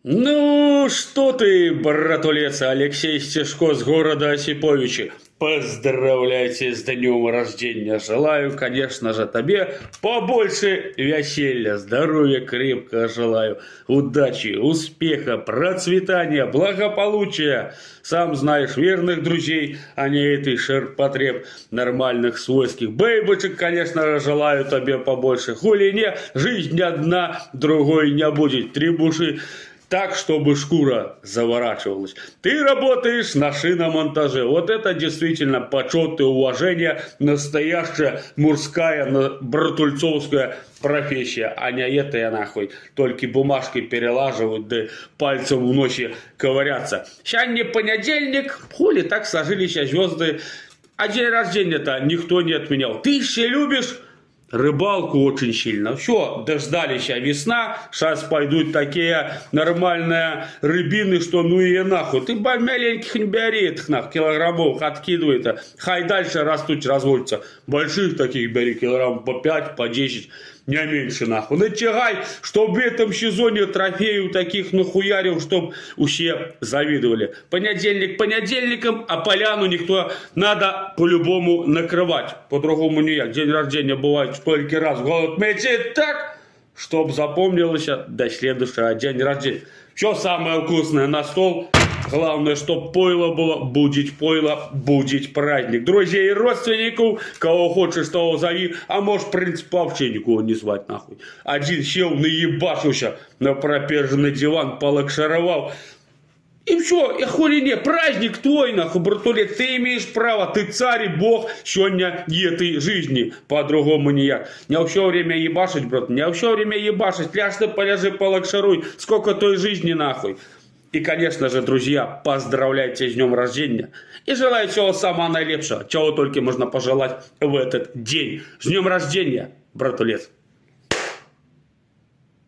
Ну, что ты, братулец Алексей Стешко с города Осиповичи. Поздравляйте с днем рождения. Желаю, конечно же, тебе побольше веселья, здоровья крепко желаю, удачи, успеха, процветания, благополучия. Сам знаешь, верных друзей, а не этой ширпотреб нормальных свойских. Бейбочек, конечно же, желаю тебе побольше. Хули не, жизнь одна, другой не будет. Требуши так, чтобы шкура заворачивалась. Ты работаешь на шиномонтаже. Вот это действительно почет и уважение. Настоящая мужская, братульцовская профессия. А не это я нахуй. Только бумажкой перелаживают, да пальцем в носе ковыряться. Сейчас не понедельник. Хули так сложились звезды. А день рождения-то никто не отменял. Ты еще любишь рыбалку очень сильно. Все, дождались весна, сейчас пойдут такие нормальные рыбины, что ну и нахуй. Ты маленьких не бери этих нахуй, килограммов откидывай это. Хай дальше растут, разводятся. Больших таких бери, килограмм по 5, по 10, не меньше нахуй. Натягай, чтоб в этом сезоне трофеев таких нахуярил, чтоб все завидовали. Понедельник понедельником, а поляну никто надо по-любому накрывать. По-другому никак. День рождения бывает столько раз в год отметить так, чтоб запомнилось до следующего день рождения. Все самое вкусное на стол. Главное, чтоб пойло было, будет пойло, будет праздник. Друзей и родственников, кого хочешь, того зови. А может, в принципе, вообще никого не звать нахуй. Один сел, наебашился на проперженный диван, полакшировал. И все, и хули не, праздник твой, нахуй, братулет, ты имеешь право, ты царь и бог сегодня этой жизни, по-другому никак. Не все время ебашить, брат, не все время ебашить, ляжь ты, полежи, полакшируй, сколько той жизни, нахуй. И, конечно же, друзья, поздравляйте с днем рождения. И желаю всего самого наилепшего, чего только можно пожелать в этот день. С днем рождения, братулец.